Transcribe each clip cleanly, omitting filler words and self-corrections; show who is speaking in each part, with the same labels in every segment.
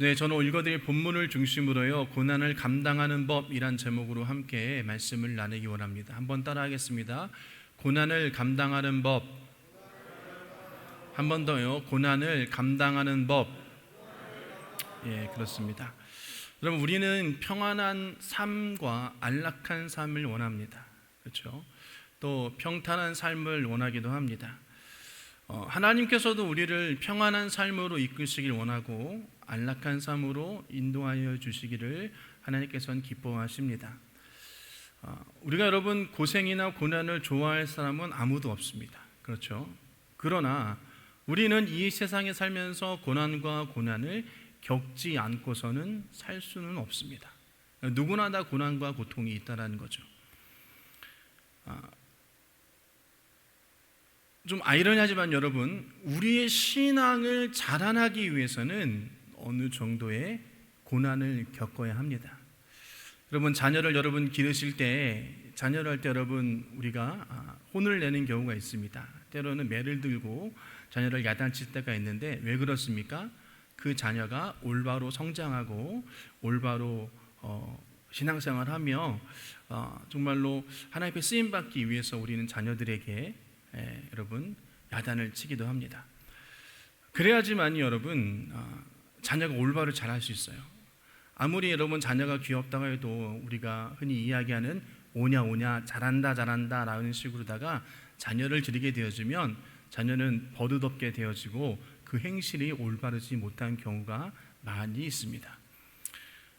Speaker 1: 네, 저는 읽어드릴 본문을 중심으로요, 고난을 감당하는 법이란 제목으로 함께 말씀을 나누기 원합니다. 한번 따라하겠습니다. 고난을 감당하는 법. 한 번 더요. 고난을 감당하는 법. 예, 그렇습니다. 여러분, 우리는 평안한 삶과 안락한 삶을 원합니다. 그렇죠? 또 평탄한 삶을 원하기도 합니다. 하나님께서도 우리를 평안한 삶으로 이끄시길 원하고 안락한 삶으로 인도하여 주시기를 하나님께서는 기뻐하십니다. 우리가 여러분 고생이나 고난을 좋아할 사람은 아무도 없습니다. 그렇죠? 그러나 우리는 이 세상에 살면서 고난과 고난을 겪지 않고서는 살 수는 없습니다. 누구나 다 고난과 고통이 있다는 거죠. 좀 아이러니하지만 여러분, 우리의 신앙을 자라나기 위해서는 어느 정도의 고난을 겪어야 합니다. 여러분, 자녀를 기르실 때, 자녀를 할 때 여러분, 우리가 혼을 내는 경우가 있습니다. 때로는 매를 들고 자녀를 야단칠 때가 있는데 왜 그렇습니까? 그 자녀가 올바로 성장하고 올바로 신앙생활하며 정말로 하나님 앞에 쓰임받기 위해서 우리는 자녀들에게 여러분 야단을 치기도 합니다. 그래야지만 여러분 자녀가 올바로 잘할 수 있어요. 아무리 여러분 자녀가 귀엽다고 해도 우리가 흔히 이야기하는 오냐 오냐 잘한다 잘한다 라는 식으로다가 자녀를 기르게 되어지면 자녀는 버릇없게 되어지고 그 행실이 올바르지 못한 경우가 많이 있습니다.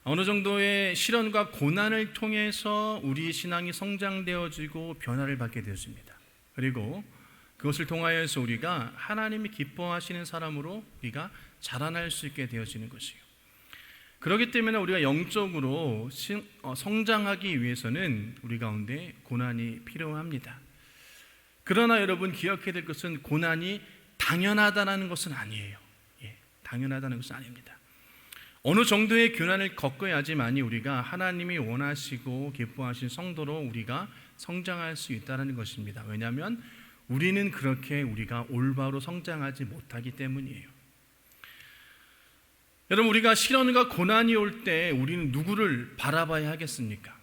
Speaker 1: 어느 정도의 시련과 고난을 통해서 우리의 신앙이 성장되어지고 변화를 받게 되었습니다. 그리고 그것을 통하여서 우리가 하나님이 기뻐하시는 사람으로 우리가 자라날 수 있게 되어지는 것이요. 그렇기 때문에 우리가 영적으로 성장하기 위해서는 우리 가운데 고난이 필요합니다. 그러나 여러분 기억해야 될 것은 고난이 당연하다는 것은 아니에요. 당연하다는 것은 아닙니다. 어느 정도의 고난을 겪어야지만이 우리가 하나님이 원하시고 기뻐하신 성도로 우리가 성장할 수 있다는 것입니다. 왜냐하면 우리는 그렇게 우리가 올바로 성장하지 못하기 때문이에요. 여러분, 우리가 시련과 고난이 올 때 우리는 누구를 바라봐야 하겠습니까?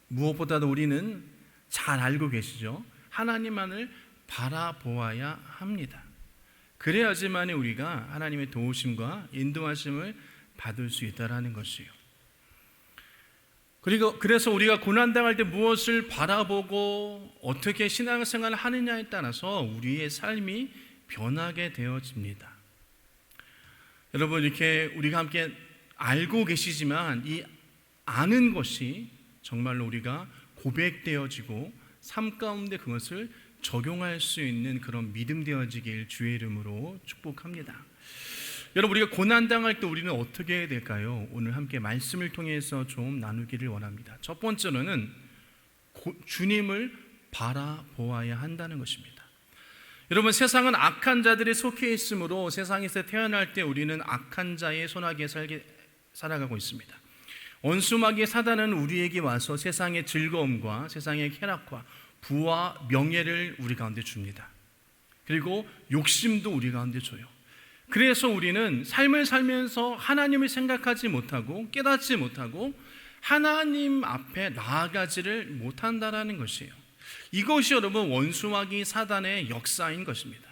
Speaker 1: 무엇보다도 우리는 잘 알고 계시죠? 하나님만을 바라보아야 합니다. 그래야지만 우리가 하나님의 도우심과 인도하심을 받을 수 있다는 것이에요. 그래서 우리가 고난당할 때 무엇을 바라보고 어떻게 신앙생활을 하느냐에 따라서 우리의 삶이 변하게 되어집니다. 여러분, 이렇게 우리가 함께 알고 계시지만 이 아는 것이 정말로 우리가 고백되어지고 삶 가운데 그것을 적용할 수 있는 그런 믿음 되어지길 주의 이름으로 축복합니다. 여러분, 우리가 고난당할 때 우리는 어떻게 해야 될까요? 오늘 함께 말씀을 통해서 좀 나누기를 원합니다. 첫 번째로는 주님을 바라보아야 한다는 것입니다. 여러분, 세상은 악한 자들이 속해 있으므로 세상에서 태어날 때 우리는 악한 자의 손아귀에 살아가고 있습니다. 원수마귀 사단은 우리에게 와서 세상의 즐거움과 세상의 쾌락과 부와 명예를 우리 가운데 줍니다. 그리고 욕심도 우리 가운데 줘요. 그래서 우리는 삶을 살면서 하나님을 생각하지 못하고 깨닫지 못하고 하나님 앞에 나아가지를 못한다는 것이에요. 이것이 여러분 원수마귀 사단의 역사인 것입니다.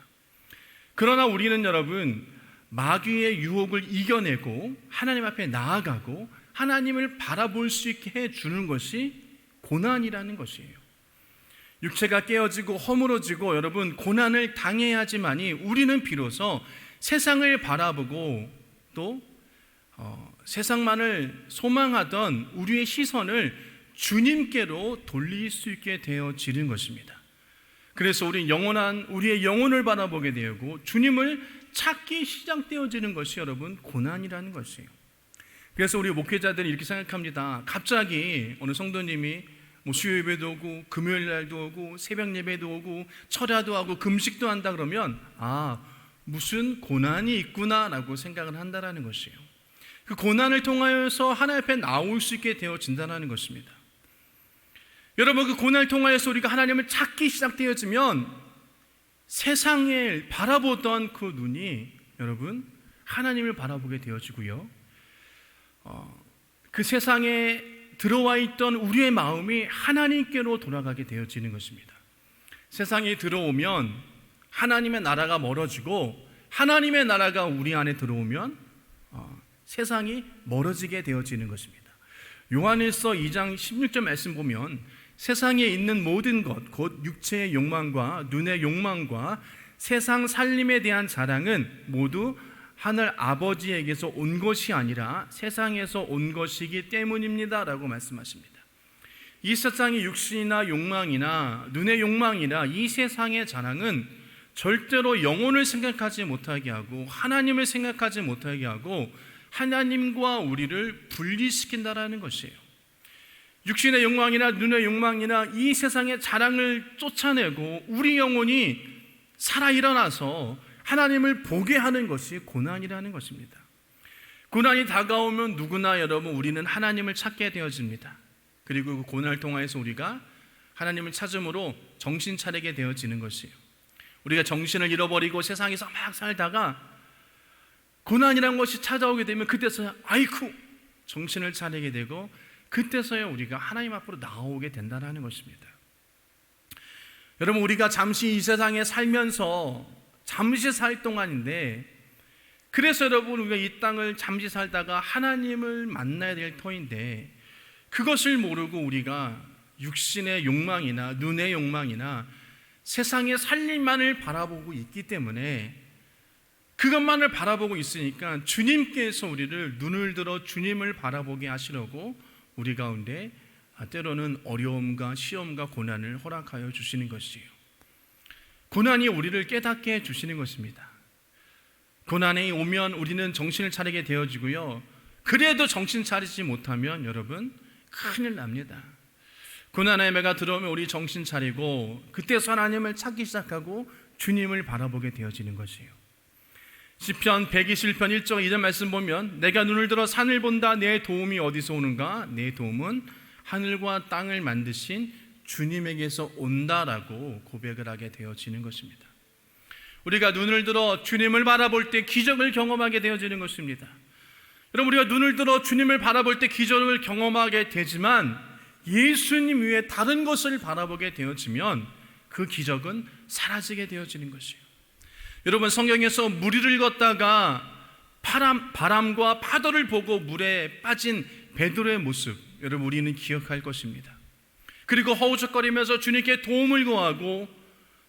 Speaker 1: 그러나 우리는 여러분 마귀의 유혹을 이겨내고 하나님 앞에 나아가고 하나님을 바라볼 수 있게 해주는 것이 고난이라는 것이에요. 육체가 깨어지고 허물어지고 여러분 고난을 당해야지만이 우리는 비로소 세상을 바라보고 또 세상만을 소망하던 우리의 시선을 주님께로 돌릴 수 있게 되어지는 것입니다. 그래서 우리의 영혼을 바라보게 되고 주님을 찾기 시작되어지는 것이 여러분 고난이라는 것이에요. 그래서 우리 목회자들이 이렇게 생각합니다. 갑자기 어느 성도님이 수요 예배도 오고 금요일 날도 오고 새벽 예배도 오고 철야도 하고 금식도 한다 그러면 무슨 고난이 있구나라고 생각을 한다는 것이에요. 그 고난을 통하여서 하나님 앞에 나올 수 있게 되어진다는 것입니다. 여러분, 그 고난을 통하여서 우리가 하나님을 찾기 시작되어지면 세상을 바라보던 그 눈이 여러분 하나님을 바라보게 되어지고요. 그 세상에 들어와 있던 우리의 마음이 하나님께로 돌아가게 되어지는 것입니다. 세상에 들어오면 하나님의 나라가 멀어지고 하나님의 나라가 우리 안에 들어오면 세상이 멀어지게 되어지는 것입니다. 요한일서 2장 16절 말씀 보면 세상에 있는 모든 것, 곧 육체의 욕망과 눈의 욕망과 세상 살림에 대한 자랑은 모두 하늘 아버지에게서 온 것이 아니라 세상에서 온 것이기 때문입니다 라고 말씀하십니다. 이 세상의 육신이나 욕망이나 눈의 욕망이나 이 세상의 자랑은 절대로 영혼을 생각하지 못하게 하고 하나님을 생각하지 못하게 하고 하나님과 우리를 분리시킨다라는 것이에요. 육신의 욕망이나 눈의 욕망이나 이 세상의 자랑을 쫓아내고 우리 영혼이 살아 일어나서 하나님을 보게 하는 것이 고난이라는 것입니다. 고난이 다가오면 누구나 여러분 우리는 하나님을 찾게 되어집니다. 그리고 그 고난을 통해서 우리가 하나님을 찾음으로 정신 차리게 되어지는 것이에요. 우리가 정신을 잃어버리고 세상에서 막 살다가 고난이라는 것이 찾아오게 되면 그때서야 아이쿠 정신을 차리게 되고 그때서야 우리가 하나님 앞으로 나오게 된다는 것입니다. 여러분 우리가 잠시 이 세상에 살면서 잠시 살 동안인데 그래서 여러분 우리가 이 땅을 잠시 살다가 하나님을 만나야 될 터인데 그것을 모르고 우리가 육신의 욕망이나 눈의 욕망이나 세상의 살림만을 바라보고 있기 때문에 그것만을 바라보고 있으니까 주님께서 우리를 눈을 들어 주님을 바라보게 하시려고 우리 가운데 때로는 어려움과 시험과 고난을 허락하여 주시는 것이에요. 고난이 우리를 깨닫게 해주시는 것입니다. 고난이 오면 우리는 정신을 차리게 되어지고요. 그래도 정신 차리지 못하면 여러분 큰일 납니다. 고난의 매가 들어오면 우리 정신 차리고 그때서 하나님을 찾기 시작하고 주님을 바라보게 되어지는 것이에요. 시편 121편 1절 2절 말씀 보면 내가 눈을 들어 산을 본다. 내 도움이 어디서 오는가? 내 도움은 하늘과 땅을 만드신 주님에게서 온다라고 고백을 하게 되어지는 것입니다. 우리가 눈을 들어 주님을 바라볼 때 기적을 경험하게 되어지는 것입니다. 여러분 우리가 눈을 들어 주님을 바라볼 때 기적을 경험하게 되지만 예수님 외에 다른 것을 바라보게 되어지면 그 기적은 사라지게 되어지는 것이에요. 여러분 성경에서 물 위를 걷다가 바람과 파도를 보고 물에 빠진 베드로의 모습 여러분 우리는 기억할 것입니다. 그리고 허우적거리면서 주님께 도움을 구하고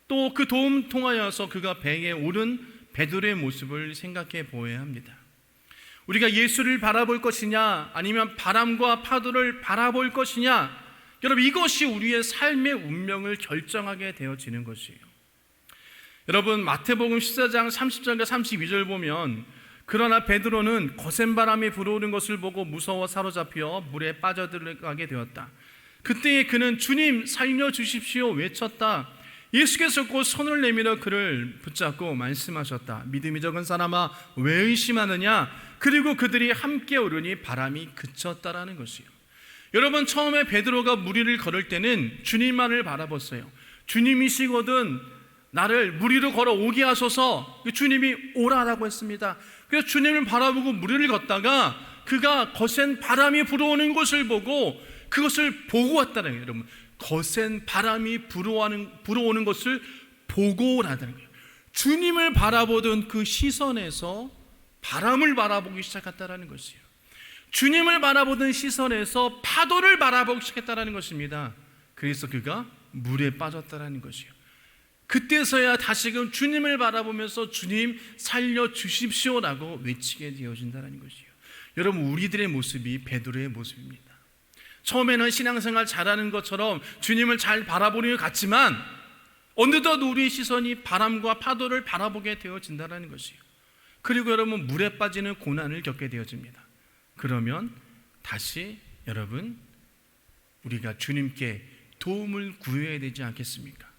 Speaker 1: 또 그 도움 통하여서 그가 배에 오른 베드로의 모습을 생각해 보아야 합니다. 우리가 예수를 바라볼 것이냐 아니면 바람과 파도를 바라볼 것이냐 여러분 이것이 우리의 삶의 운명을 결정하게 되어지는 것이에요. 여러분 마태복음 14장 30절과 32절 보면 그러나 베드로는 거센 바람이 불어오는 것을 보고 무서워 사로잡혀 물에 빠져들어가게 되었다. 그때 그는 주님 살려주십시오 외쳤다. 예수께서 곧 손을 내밀어 그를 붙잡고 말씀하셨다. 믿음이 적은 사람아 왜 의심하느냐. 그리고 그들이 함께 오르니 바람이 그쳤다라는 것이요. 여러분 처음에 베드로가 물 위를 걸을 때는 주님만을 바라봤어요. 주님이시거든 나를 물 위로 걸어 오게 하소서. 주님이 오라라고 했습니다. 그래서 주님을 바라보고 물 위를 걷다가 그가 거센 바람이 불어오는 것을 보고 그것을 보고 왔다는 거예요. 여러분 거센 바람이 불어오는 것을 보고 오라는 거예요. 주님을 바라보던 그 시선에서 바람을 바라보기 시작했다는 것이에요. 주님을 바라보던 시선에서 파도를 바라보기 시작했다는 것입니다. 그래서 그가 물에 빠졌다는 것이에요. 그때서야 다시금 주님을 바라보면서 주님 살려주십시오라고 외치게 되어진다는 것이에요. 여러분 우리들의 모습이 베드로의 모습입니다. 처음에는 신앙생활 잘하는 것처럼 주님을 잘 바라보는 것 같지만 어느덧 우리의 시선이 바람과 파도를 바라보게 되어진다는 것이에요. 그리고 여러분 물에 빠지는 고난을 겪게 되어집니다. 그러면 다시 여러분 우리가 주님께 도움을 구해야 되지 않겠습니까?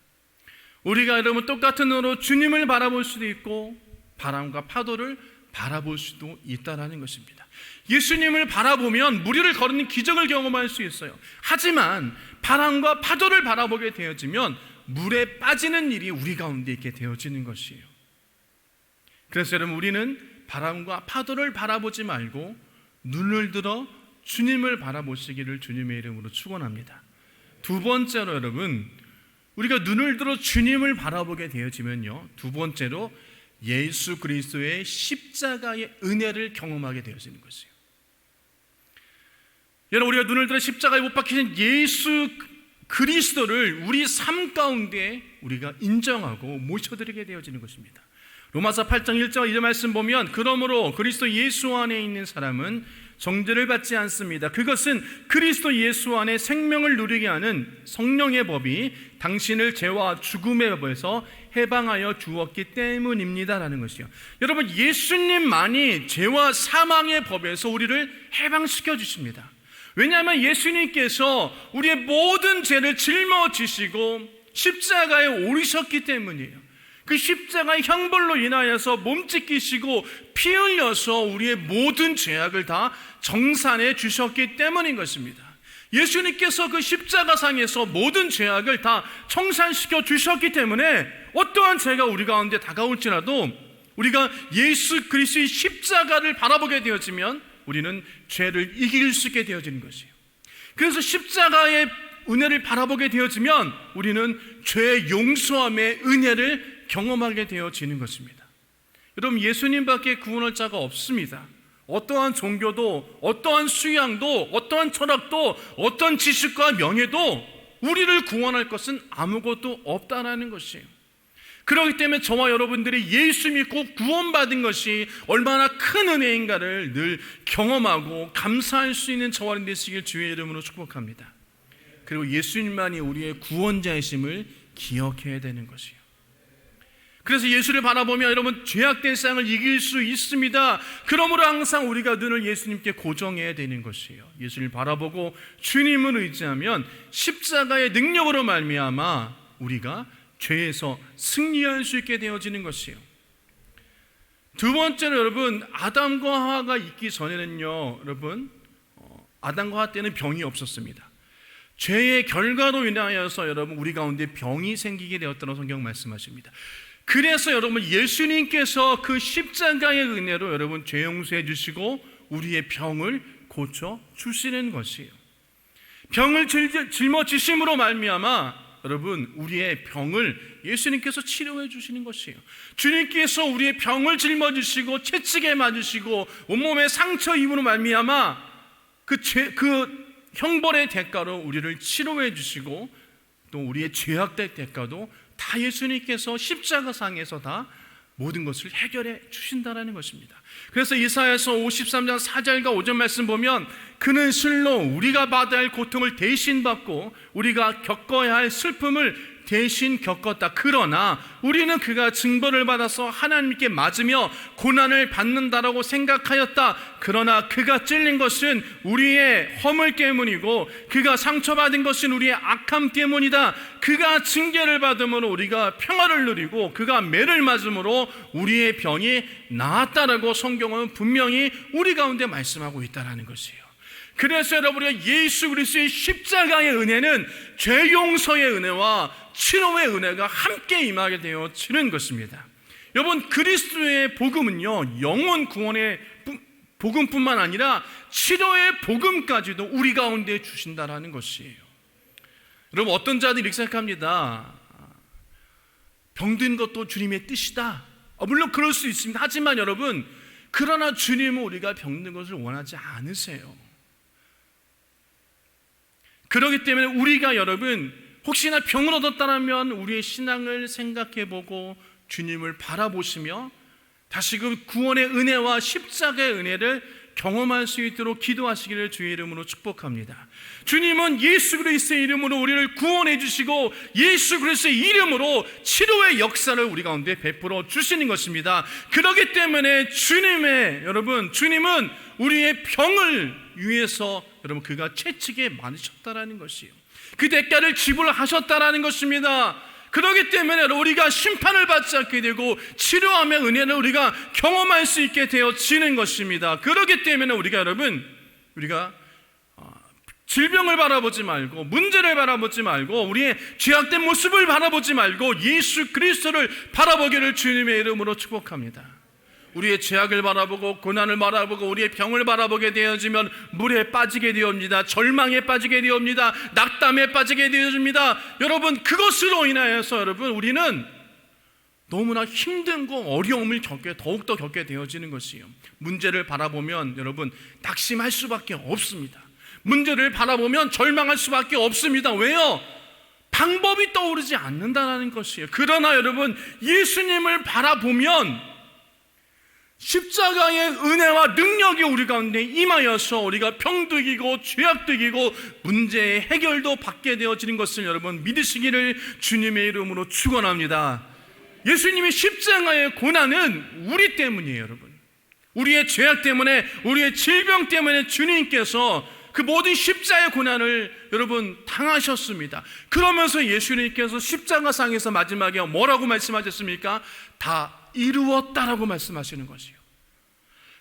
Speaker 1: 우리가 여러분 똑같은 눈으로 주님을 바라볼 수도 있고 바람과 파도를 바라볼 수도 있다는 것입니다. 예수님을 바라보면 물 위를 걸으는 기적을 경험할 수 있어요. 하지만 바람과 파도를 바라보게 되어지면 물에 빠지는 일이 우리 가운데 있게 되어지는 것이에요. 그래서 여러분 우리는 바람과 파도를 바라보지 말고 눈을 들어 주님을 바라보시기를 주님의 이름으로 축원합니다. 두 번째로 여러분, 우리가 눈을 들어 주님을 바라보게 되어지면요, 두 번째로 예수 그리스도의 십자가의 은혜를 경험하게 되어지는 것이에요. 여러분, 우리가 눈을 들어 십자가에 못 박히신 예수 그리스도를 우리 삶 가운데 우리가 인정하고 모셔드리게 되어지는 것입니다. 로마서 8장 1절 2절 말씀 보면, 그러므로 그리스도 예수 안에 있는 사람은 정죄를 받지 않습니다. 그것은 그리스도 예수 안에 생명을 누리게 하는 성령의 법이 당신을 죄와 죽음의 법에서 해방하여 주었기 때문입니다 라는 것이요. 여러분, 예수님만이 죄와 사망의 법에서 우리를 해방시켜 주십니다. 왜냐하면 예수님께서 우리의 모든 죄를 짊어지시고 십자가에 오르셨기 때문이에요. 그 십자가의 형벌로 인하여서 몸 찢기시고 피 흘려서 우리의 모든 죄악을 다 정산해 주셨기 때문인 것입니다. 예수님께서 그 십자가상에서 모든 죄악을 다 청산시켜 주셨기 때문에 어떠한 죄가 우리 가운데 다가올지라도 우리가 예수 그리스도의 십자가를 바라보게 되어지면 우리는 죄를 이길 수 있게 되어지는 것이에요. 그래서 십자가의 은혜를 바라보게 되어지면 우리는 죄 용서함의 은혜를 경험하게 되어지는 것입니다. 여러분, 예수님밖에 구원할 자가 없습니다. 어떠한 종교도, 어떠한 수양도, 어떠한 철학도, 어떠한 지식과 명예도 우리를 구원할 것은 아무것도 없다라는 것이에요. 그렇기 때문에 저와 여러분들이 예수 믿고 구원받은 것이 얼마나 큰 은혜인가를 늘 경험하고 감사할 수 있는 저와 여러분 되시길 주의 이름으로 축복합니다. 그리고 예수님만이 우리의 구원자이심을 기억해야 되는 것이에요. 그래서 예수를 바라보며 여러분, 죄악된 세상을 이길 수 있습니다. 그러므로 항상 우리가 눈을 예수님께 고정해야 되는 것이에요. 예수를 바라보고 주님을 의지하면 십자가의 능력으로 말미암아 우리가 죄에서 승리할 수 있게 되어지는 것이에요. 두 번째로 여러분, 아담과 하와가 있기 전에는요, 여러분, 아담과 하와 때는 병이 없었습니다. 죄의 결과로 인하여서 여러분 우리 가운데 병이 생기게 되었다는 성경 말씀하십니다. 그래서 여러분, 예수님께서 그 십자가의 은혜로 여러분 죄 용서해 주시고 우리의 병을 고쳐 주시는 것이에요. 병을 짊어지심으로 말미암아 여러분 우리의 병을 예수님께서 치료해 주시는 것이에요. 주님께서 우리의 병을 짊어지시고 채찍에 맞으시고 온몸에 상처 입음으로 말미암아 그 형벌의 대가로 우리를 치료해 주시고 또 우리의 죄악된 대가도 다 예수님께서 십자가상에서 다 모든 것을 해결해 주신다는 것입니다. 그래서 이사야서 53장 4절과 5절 말씀 보면, 그는 실로 우리가 받아야 할 고통을 대신 받고 우리가 겪어야 할 슬픔을 대신 겪었다. 그러나 우리는 그가 징벌을 받아서 하나님께 맞으며 고난을 받는다라고 생각하였다. 그러나 그가 찔린 것은 우리의 허물 때문이고 그가 상처받은 것은 우리의 악함 때문이다. 그가 징계를 받음으로 우리가 평화를 누리고 그가 매를 맞음으로 우리의 병이 나았다라고 성경은 분명히 우리 가운데 말씀하고 있다는 것이에요. 그래서 여러분, 예수 그리스도의 십자가의 은혜는 죄 용서의 은혜와 치료의 은혜가 함께 임하게 되어지는 것입니다. 여러분, 그리스도의 복음은요, 영혼 구원의 복음뿐만 아니라 치료의 복음까지도 우리 가운데 주신다라는 것이에요. 여러분, 어떤 자들이 이렇게 생각합니다. 병든 것도 주님의 뜻이다. 물론 그럴 수 있습니다. 하지만 여러분, 그러나 주님은 우리가 병든 것을 원하지 않으세요. 그렇기 때문에 우리가 여러분 혹시나 병을 얻었다면 우리의 신앙을 생각해보고 주님을 바라보시며 다시 그 구원의 은혜와 십자가의 은혜를 경험할 수 있도록 기도하시기를 주의 이름으로 축복합니다. 주님은 예수 그리스도의 이름으로 우리를 구원해 주시고 예수 그리스도의 이름으로 치료의 역사를 우리 가운데 베풀어 주시는 것입니다. 그렇기 때문에 주님은 우리의 병을 위해서 여러분 그가 채찍에 맞으셨다라는 것이에요. 그 대가를 지불하셨다라는 것입니다. 그렇기 때문에 우리가 심판을 받지 않게 되고 치료함의 은혜를 우리가 경험할 수 있게 되어지는 것입니다. 그렇기 때문에 우리가 질병을 바라보지 말고 문제를 바라보지 말고 우리의 죄악된 모습을 바라보지 말고 예수 그리스도를 바라보기를 주님의 이름으로 축복합니다. 우리의 죄악을 바라보고 고난을 바라보고 우리의 병을 바라보게 되어지면 물에 빠지게 되옵니다. 절망에 빠지게 되옵니다. 낙담에 빠지게 되어집니다. 여러분, 그것으로 인하여서 여러분 우리는 너무나 힘든 거 어려움을 더욱더 겪게 되어지는 것이에요. 문제를 바라보면 여러분 낙심할 수밖에 없습니다. 문제를 바라보면 절망할 수밖에 없습니다. 왜요? 방법이 떠오르지 않는다는 것이에요. 그러나 여러분 예수님을 바라보면 십자가의 은혜와 능력이 우리 가운데 임하여서 우리가 병도 이기고 죄악도 이기고 문제의 해결도 받게 되어지는 것을 여러분 믿으시기를 주님의 이름으로 축원합니다. 예수님의 십자가의 고난은 우리 때문이에요. 여러분, 우리의 죄악 때문에, 우리의 질병 때문에 주님께서 그 모든 십자가의 고난을 여러분 당하셨습니다. 그러면서 예수님께서 십자가상에서 마지막에 뭐라고 말씀하셨습니까? 다 이루었다라고 말씀하시는 것이에요.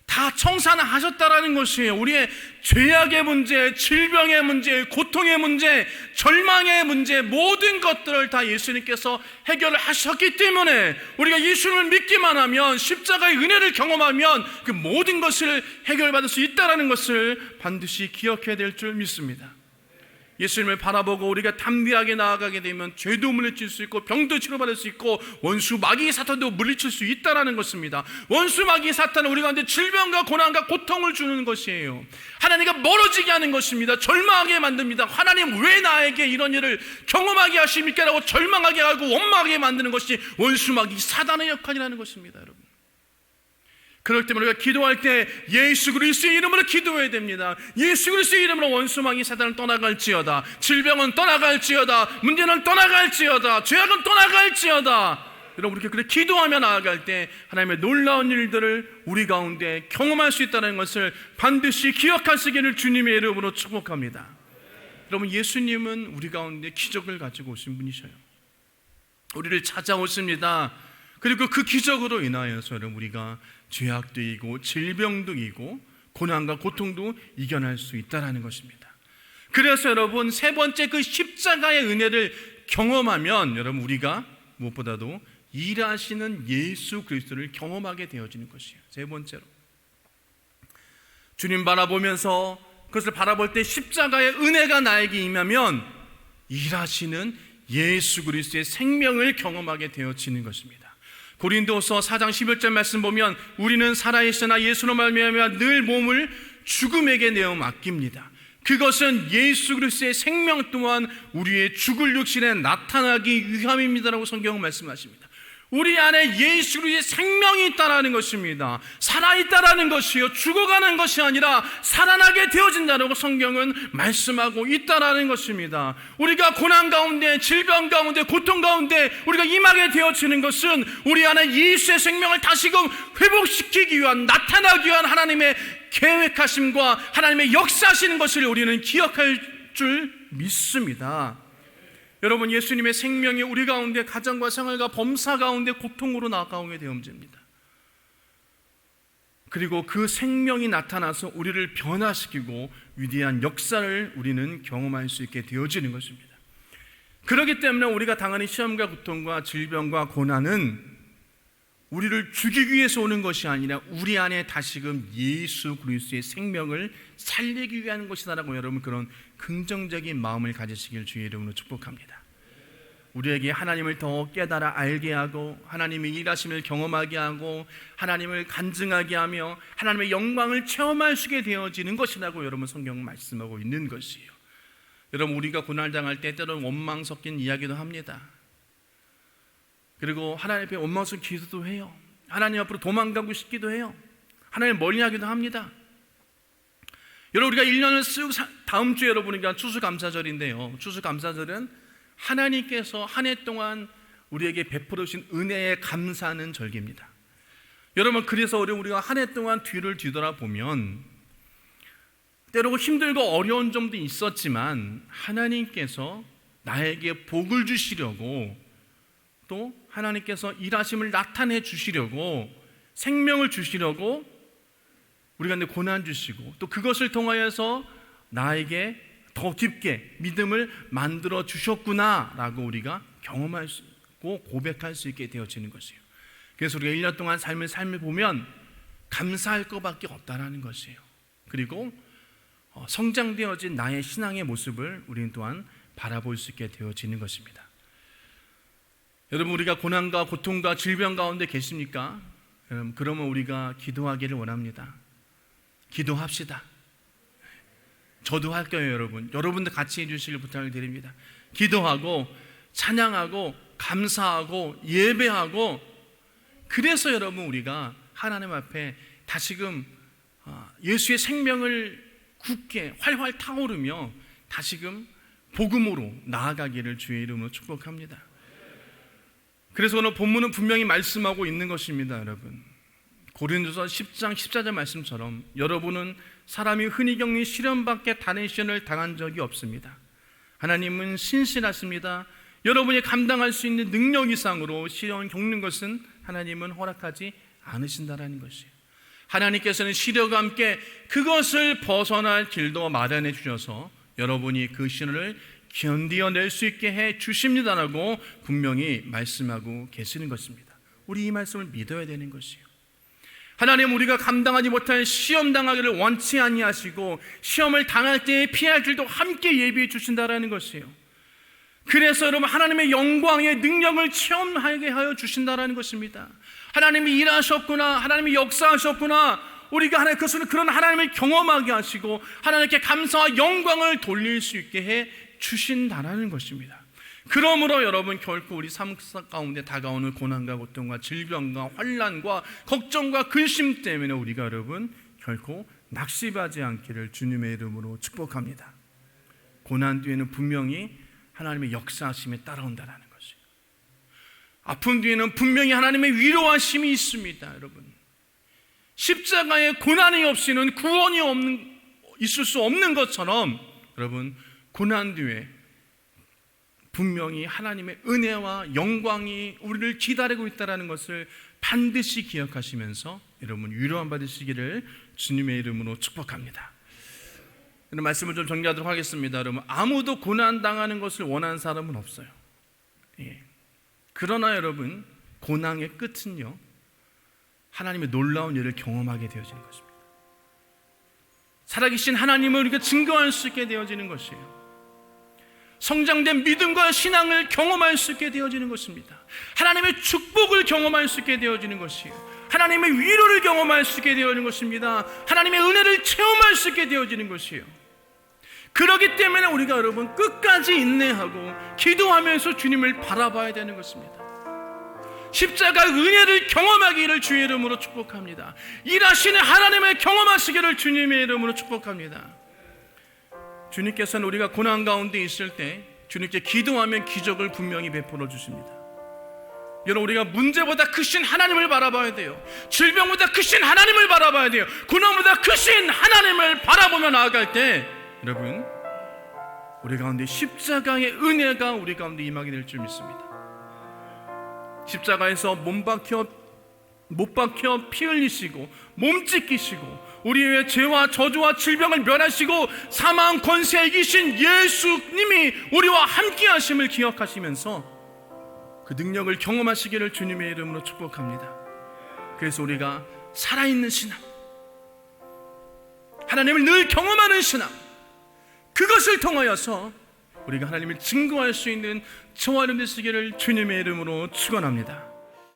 Speaker 1: 다 청산하셨다라는 것이에요. 우리의 죄악의 문제, 질병의 문제, 고통의 문제, 절망의 문제, 모든 것들을 다 예수님께서 해결을 하셨기 때문에 우리가 예수님을 믿기만 하면, 십자가의 은혜를 경험하면 그 모든 것을 해결받을 수 있다는 것을 반드시 기억해야 될 줄 믿습니다. 예수님을 바라보고 우리가 담대하게 나아가게 되면 죄도 물리칠 수 있고 병도 치료받을 수 있고 원수 마귀 사탄도 물리칠 수 있다는 것입니다. 원수 마귀 사탄은 우리 가운데 질병과 고난과 고통을 주는 것이에요. 하나님과 멀어지게 하는 것입니다. 절망하게 만듭니다. 하나님 왜 나에게 이런 일을 경험하게 하십니까? 라고 절망하게 하고 원망하게 만드는 것이 원수 마귀 사단의 역할이라는 것입니다. 여러분, 그럴 때마다 우리가 기도할 때 예수 그리스도의 이름으로 기도해야 됩니다. 예수 그리스도의 이름으로 원수마귀 사단은 떠나갈지어다, 질병은 떠나갈지어다, 문제는 떠나갈지어다, 죄악은 떠나갈지어다. 여러분, 그렇게 기도하며 나아갈 때 하나님의 놀라운 일들을 우리 가운데 경험할 수 있다는 것을 반드시 기억하시기를 주님의 이름으로 축복합니다. 여러분, 예수님은 우리 가운데 기적을 가지고 오신 분이셔요. 우리를 찾아오십니다. 그리고 그 기적으로 인하여서 여러분 우리가 죄악도 이기고 질병도 이기고 고난과 고통도 이겨낼 수 있다는 것입니다. 그래서 여러분 세 번째 그 십자가의 은혜를 경험하면 여러분 우리가 무엇보다도 일하시는 예수 그리스도를 경험하게 되어지는 것이에요. 세 번째로 주님 바라보면서 그것을 바라볼 때 십자가의 은혜가 나에게 임하면 일하시는 예수 그리스도의 생명을 경험하게 되어지는 것입니다. 고린도서 4장 11절 말씀 보면 우리는 살아있으나 예수로 말미암아 늘 몸을 죽음에게 내어 맡깁니다. 그것은 예수 그리스도의 생명 또한 우리의 죽을 육신에 나타나기 위함입니다라고 성경은 말씀하십니다. 우리 안에 예수 그리스도의 생명이 있다는 것입니다. 살아있다는 것이요, 죽어가는 것이 아니라 살아나게 되어진다고 성경은 말씀하고 있다는 것입니다. 우리가 고난 가운데, 질병 가운데, 고통 가운데 우리가 임하게 되어지는 것은 우리 안에 예수의 생명을 다시금 회복시키기 위한, 나타나기 위한 하나님의 계획하심과 하나님의 역사하시는 것을 우리는 기억할 줄 믿습니다. 여러분, 예수님의 생명이 우리 가운데 가정과 생활과 범사 가운데 고통으로 나아가게 되어집니다. 그리고 그 생명이 나타나서 우리를 변화시키고 위대한 역사를 우리는 경험할 수 있게 되어지는 것입니다. 그렇기 때문에 우리가 당하는 시험과 고통과 질병과 고난은 우리를 죽이기 위해서 오는 것이 아니라 우리 안에 다시금 예수 그리스도의 생명을 살리기 위한 것이다라고 여러분 그런 긍정적인 마음을 가지시길 주의 이름으로 축복합니다. 우리에게 하나님을 더 깨달아 알게 하고 하나님의 일하심을 경험하게 하고 하나님을 간증하게 하며 하나님의 영광을 체험할 수 있게 되어지는 것이라고 여러분 성경 말씀하고 있는 것이에요. 여러분, 우리가 고난당할 때 때로는 원망 섞인 이야기도 합니다. 그리고 하나님 앞에 원망 섞인 기도도 해요. 하나님 앞으로 도망가고 싶기도 해요. 하나님 멀리하기도 합니다. 여러분, 우리가 1년을 쓱 다음 주에 여러분이가 추수감사절인데요, 추수감사절은 하나님께서 한 해 동안 우리에게 베풀어 주신 은혜에 감사하는 절기입니다. 여러분, 그래서 우리가 한 해 동안 뒤를 뒤돌아보면 때로 힘들고 어려운 점도 있었지만 하나님께서 나에게 복을 주시려고, 또 하나님께서 일하심을 나타내 주시려고, 생명을 주시려고 우리가 고난 주시고, 또 그것을 통하여서 나에게 더 깊게 믿음을 만들어 주셨구나라고 우리가 경험할 수 있고 고백할 수 있게 되어지는 것이에요. 그래서 우리가 1년 동안 삶을 보면 감사할 것밖에 없다라는 것이에요. 그리고 성장되어진 나의 신앙의 모습을 우리는 또한 바라볼 수 있게 되어지는 것입니다. 여러분, 우리가 고난과 고통과 질병 가운데 계십니까? 여러분, 그러면 우리가 기도하기를 원합니다. 기도합시다. 저도 할 거예요. 여러분도 같이 해주시길 부탁을 드립니다. 기도하고 찬양하고 감사하고 예배하고, 그래서 여러분 우리가 하나님 앞에 다시금 예수의 생명을 굳게 활활 타오르며 다시금 복음으로 나아가기를 주의 이름으로 축복합니다. 그래서 오늘 본문은 분명히 말씀하고 있는 것입니다. 여러분, 고린도서 10장 14절 말씀처럼 여러분은 사람이 흔히 겪는 시련 밖에 다른 시련을 당한 적이 없습니다. 하나님은 신실하십니다. 여러분이 감당할 수 있는 능력 이상으로 시련을 겪는 것은 하나님은 허락하지 않으신다라는 것이에요. 하나님께서는 시련과 함께 그것을 벗어날 길도 마련해 주셔서 여러분이 그 시련을 견디어낼 수 있게 해 주십니다라고 분명히 말씀하고 계시는 것입니다. 우리 이 말씀을 믿어야 되는 것이에요. 하나님, 우리가 감당하지 못할 시험 당하기를 원치 아니하시고 시험을 당할 때에 피할 길도 함께 예비해 주신다라는 것이에요. 그래서 여러분, 하나님의 영광의 능력을 체험하게 하여 주신다라는 것입니다. 하나님이 일하셨구나, 하나님이 역사하셨구나, 우리가 하나님 그런 하나님을 경험하게 하시고 하나님께 감사와 영광을 돌릴 수 있게 해 주신다라는 것입니다. 그러므로 여러분, 결코 우리 삶 가운데 다가오는 고난과 고통과 질병과 환난과 걱정과 근심 때문에 우리가 여러분 결코 낙심하지 않기를 주님의 이름으로 축복합니다. 고난 뒤에는 분명히 하나님의 역사하심이 따라온다는 것이에요. 아픔 뒤에는 분명히 하나님의 위로하심이 있습니다. 여러분, 십자가에 고난이 없이는 구원이 있을 수 없는 것처럼 여러분, 고난 뒤에 분명히 하나님의 은혜와 영광이 우리를 기다리고 있다는 것을 반드시 기억하시면서 여러분 위로함 받으시기를 주님의 이름으로 축복합니다. 이런 말씀을 좀 정리하도록 하겠습니다. 여러분, 아무도 고난당하는 것을 원하는 사람은 없어요. 그러나 여러분, 고난의 끝은요, 하나님의 놀라운 일을 경험하게 되어지는 것입니다. 살아계신 하나님을 우리가 증거할 수 있게 되어지는 것이에요. 성장된 믿음과 신앙을 경험할 수 있게 되어지는 것입니다. 하나님의 축복을 경험할 수 있게 되어지는 것이에요. 하나님의 위로를 경험할 수 있게 되어지는 것입니다. 하나님의 은혜를 체험할 수 있게 되어지는 것이에요. 그렇기 때문에 우리가 여러분 끝까지 인내하고 기도하면서 주님을 바라봐야 되는 것입니다. 십자가의 은혜를 경험하기를 주의 이름으로 축복합니다. 일하시는 하나님을 경험하시기를 주님의 이름으로 축복합니다. 주님께서는 우리가 고난 가운데 있을 때 주님께 기도하면 기적을 분명히 베풀어 주십니다. 여러분, 우리가 문제보다 크신 하나님을 바라봐야 돼요. 질병보다 크신 하나님을 바라봐야 돼요. 고난보다 크신 하나님을 바라보며 나아갈 때 여러분, 우리 가운데 십자가의 은혜가 우리 가운데 임하게 될 줄 믿습니다. 십자가에서 못 박혀 피 흘리시고 몸 찢기시고 우리의 죄와 저주와 질병을 멸하시고 사망 권세 이기신 예수님이 우리와 함께 하심을 기억하시면서 그 능력을 경험하시기를 주님의 이름으로 축복합니다. 그래서 우리가 살아있는 신앙, 하나님을 늘 경험하는 신앙, 그것을 통하여서 우리가 하나님을 증거할 수 있는 저와 여러분 되시기를 주님의 이름으로 축원합니다.